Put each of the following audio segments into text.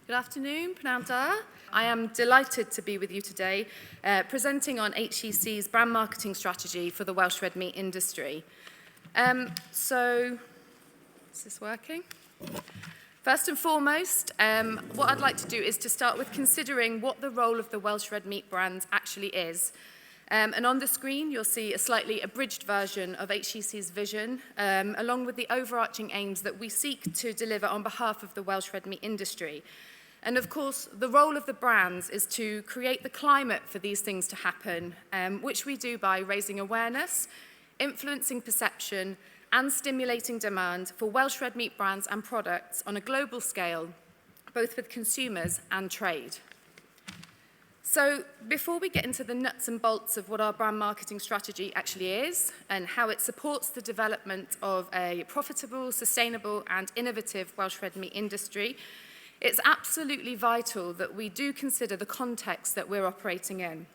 Good afternoon, Pnawn da. I am delighted to be with you today, presenting on HCC's brand marketing strategy for the Welsh red meat industry. Is this working? First and foremost, what I'd like to do is to start with considering what the role of the Welsh red meat brand actually is. And on the screen, you'll see a slightly abridged version of HCC's vision, along with the overarching aims that we seek to deliver on behalf of the Welsh red meat industry. And of course, the role of the brands is to create the climate for these things to happen, which we do by raising awareness, influencing perception, and stimulating demand for Welsh red meat brands and products on a global scale, both with consumers and trade. So before we get into the nuts and bolts of what our brand marketing strategy actually is and how it supports the development of a profitable, sustainable and innovative Welsh red meat industry, it's absolutely vital that we do consider the context that we're operating in.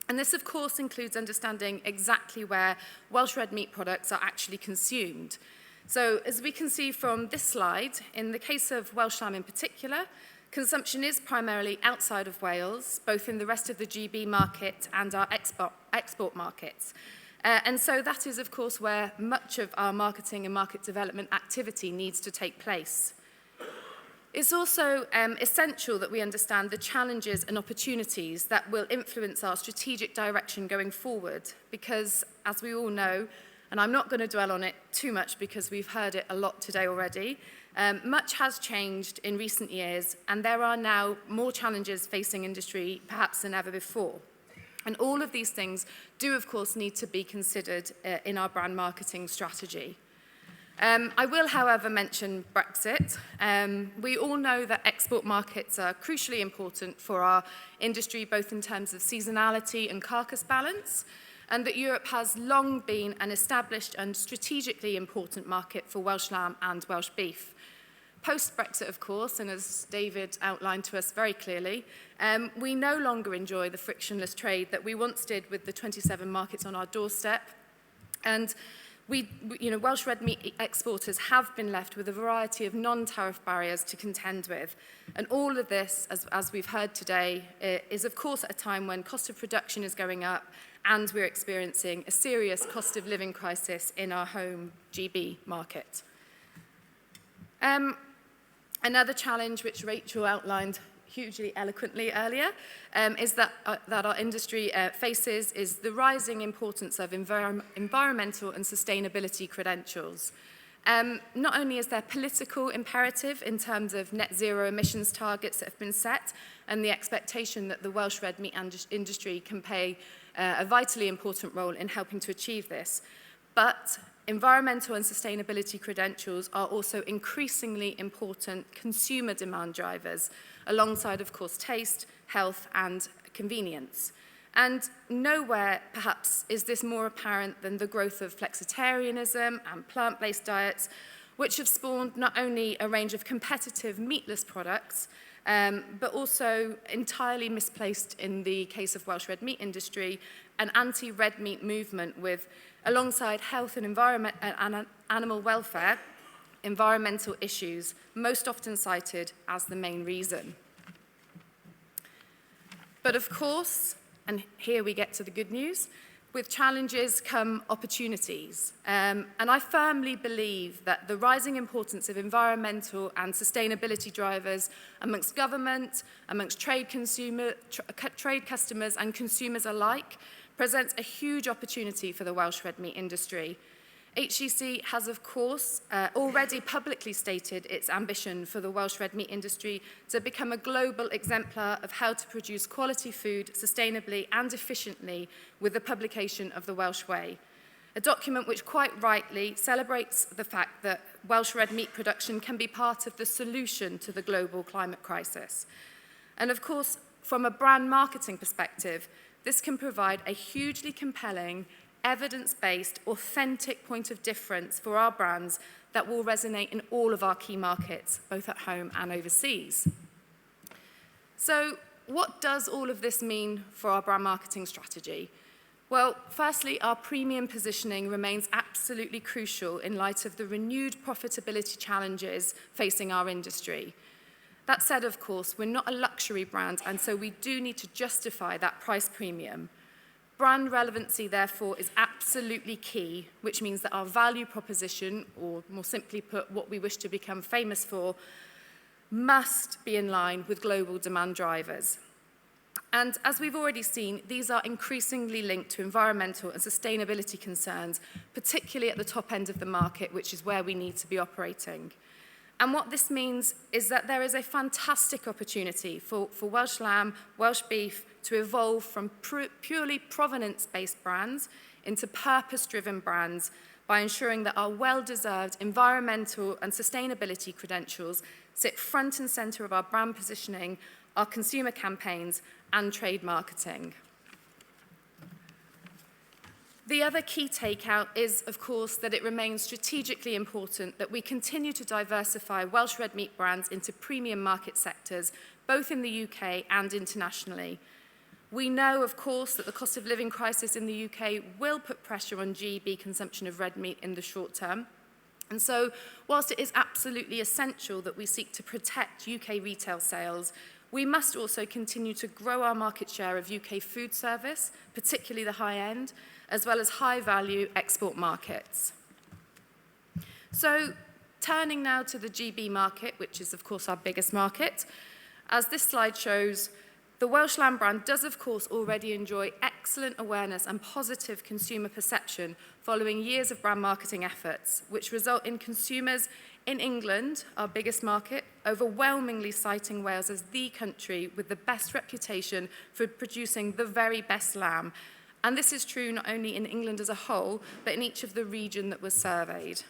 And this, of course, includes understanding exactly where Welsh red meat products are actually consumed. So as we can see from this slide, in the case of Welsh lamb in particular, consumption is primarily outside of Wales, both in the rest of the GB market and our export markets. And so that is, of course, where much of our marketing and market development activity needs to take place. It's also essential that we understand the challenges and opportunities that will influence our strategic direction going forward, because, as we all know, and I'm not going to dwell on it too much because we've heard it a lot today already, much has changed in recent years, and there are now more challenges facing industry perhaps than ever before. And all of these things do, of course, need to be considered in our brand marketing strategy. I will, however, mention Brexit. We all know that export markets are crucially important for our industry, both in terms of seasonality and carcass balance, and that Europe has long been an established and strategically important market for Welsh lamb and Welsh beef. Post-Brexit, of course, and as David outlined to us very clearly, we no longer enjoy the frictionless trade that we once did with the 27 markets on our doorstep. And Welsh red meat exporters have been left with a variety of non-tariff barriers to contend with. And all of this, as we've heard today, is of course at a time when cost of production is going up and we're experiencing a serious cost of living crisis in our home GB market. Another challenge which Rachel outlined hugely eloquently earlier is that our industry faces is the rising importance of environmental and sustainability credentials. Not only is there political imperative in terms of net zero emissions targets that have been set and the expectation that the Welsh red meat industry can play a vitally important role in helping to achieve this, but environmental and sustainability credentials are also increasingly important consumer demand drivers, alongside, of course, taste, health, and convenience. And nowhere, perhaps, is this more apparent than the growth of flexitarianism and plant-based diets, which have spawned not only a range of competitive meatless products, but also entirely misplaced in the case of Welsh red meat industry, an anti-red meat movement with, alongside health and environment and animal welfare, environmental issues, most often cited as the main reason. But of course, and here we get to the good news, with challenges come opportunities. And I firmly believe that the rising importance of environmental and sustainability drivers amongst government, amongst trade customers and consumers alike presents a huge opportunity for the Welsh red meat industry. HCC has, of course, already publicly stated its ambition for the Welsh red meat industry to become a global exemplar of how to produce quality food sustainably and efficiently with the publication of the Welsh Way, a document which quite rightly celebrates the fact that Welsh red meat production can be part of the solution to the global climate crisis. And of course, from a brand marketing perspective, this can provide a hugely compelling, evidence-based, authentic point of difference for our brands that will resonate in all of our key markets, both at home and overseas. So what does all of this mean for our brand marketing strategy? Well, firstly, our premium positioning remains absolutely crucial in light of the renewed profitability challenges facing our industry. That said, of course, we're not a luxury brand, and so we do need to justify that price premium. Brand relevancy, therefore, is absolutely key, which means that our value proposition, or more simply put, what we wish to become famous for, must be in line with global demand drivers. And as we've already seen, these are increasingly linked to environmental and sustainability concerns, particularly at the top end of the market, which is where we need to be operating. And what this means is that there is a fantastic opportunity for Welsh lamb, Welsh beef, to evolve from purely provenance-based brands into purpose-driven brands by ensuring that our well-deserved environmental and sustainability credentials sit front and centre of our brand positioning, our consumer campaigns, and trade marketing. The other key takeout is, of course, that it remains strategically important that we continue to diversify Welsh red meat brands into premium market sectors, both in the UK and internationally. We know, of course, that the cost of living crisis in the UK will put pressure on GB consumption of red meat in the short term. And so, whilst it is absolutely essential that we seek to protect UK retail sales, we must also continue to grow our market share of UK food service, particularly the high end, as well as high-value export markets. So, turning now to the GB market, which is, of course, our biggest market, as this slide shows, the Welsh lamb brand does, of course, already enjoy excellent awareness and positive consumer perception following years of brand marketing efforts, which result in consumers in England, our biggest market, overwhelmingly citing Wales as the country with the best reputation for producing the very best lamb. And this is true not only in England as a whole, but in each of the region that was surveyed.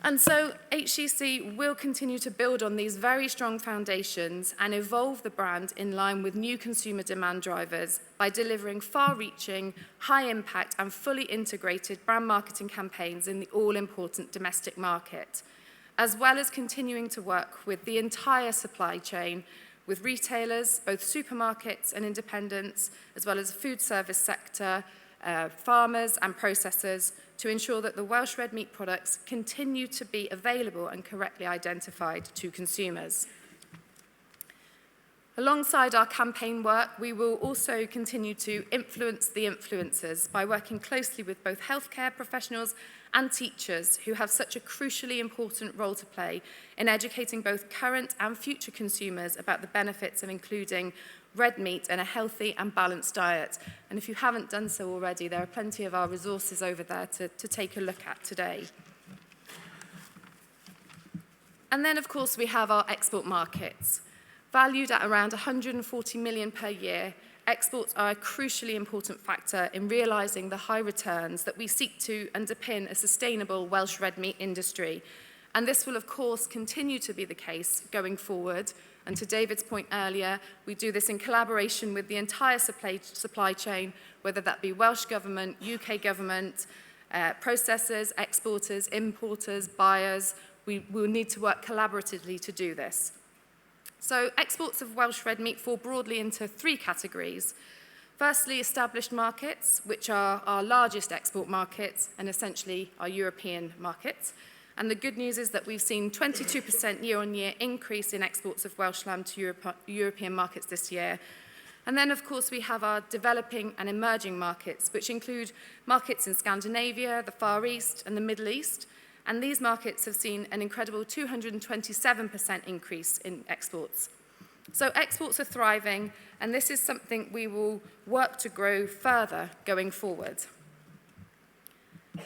And so HCC will continue to build on these very strong foundations and evolve the brand in line with new consumer demand drivers by delivering far-reaching, high-impact and fully integrated brand marketing campaigns in the all-important domestic market, as well as continuing to work with the entire supply chain, with retailers, both supermarkets and independents, as well as the food service sector, farmers and processors, to ensure that the Welsh red meat products continue to be available and correctly identified to consumers. Alongside our campaign work, we will also continue to influence the influencers by working closely with both healthcare professionals and teachers who have such a crucially important role to play in educating both current and future consumers about the benefits of including red meat and a healthy and balanced diet. And if you haven't done so already, there are plenty of our resources over there to take a look at today. And then, of course, we have our export markets. Valued at around 140 million per year, exports are a crucially important factor in realising the high returns that we seek to underpin a sustainable Welsh red meat industry. And this will, of course, continue to be the case going forward. And to David's point earlier, we do this in collaboration with the entire supply chain, whether that be Welsh Government, UK Government, processors, exporters, importers, buyers. We will need to work collaboratively to do this. So exports of Welsh red meat fall broadly into three categories. Firstly, established markets, which are our largest export markets and essentially our European markets. And the good news is that we've seen 22% year-on-year increase in exports of Welsh lamb to European markets this year. And then, of course, we have our developing and emerging markets, which include markets in Scandinavia, the Far East, and the Middle East. And these markets have seen an incredible 227% increase in exports. So exports are thriving, and this is something we will work to grow further going forward.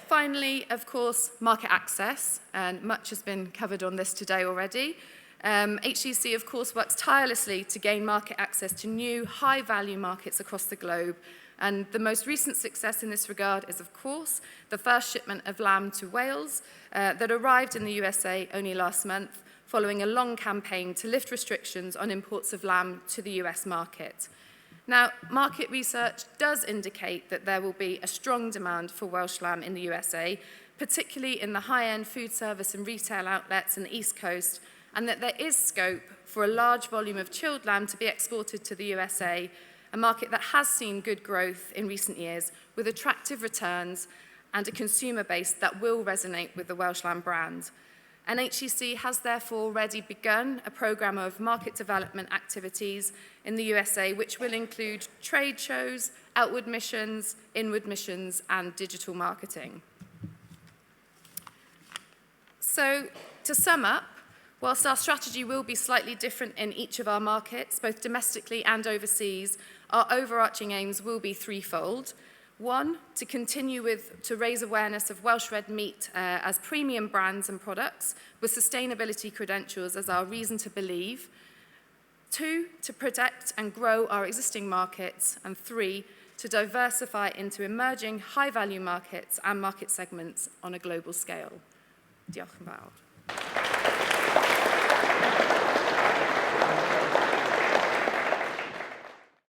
Finally, of course, market access, and much has been covered on this today already. HCC, of course, works tirelessly to gain market access to new, high-value markets across the globe. And the most recent success in this regard is, of course, the first shipment of lamb to Wales that arrived in the USA only last month, following a long campaign to lift restrictions on imports of lamb to the US market. Now, market research does indicate that there will be a strong demand for Welsh lamb in the USA, particularly in the high-end food service and retail outlets in the East Coast, and that there is scope for a large volume of chilled lamb to be exported to the USA, a market that has seen good growth in recent years with attractive returns and a consumer base that will resonate with the Welsh lamb brand. and HCC has therefore already begun a programme of market development activities in the USA, which will include trade shows, outward missions, inward missions, and digital marketing. So, to sum up, whilst our strategy will be slightly different in each of our markets, both domestically and overseas, our overarching aims will be threefold. One, to continue to raise awareness of Welsh red meat as premium brands and products with sustainability credentials as our reason to believe. Two, to protect and grow our existing markets. And three, to diversify into emerging high-value markets and market segments on a global scale. Diolch yn fawr.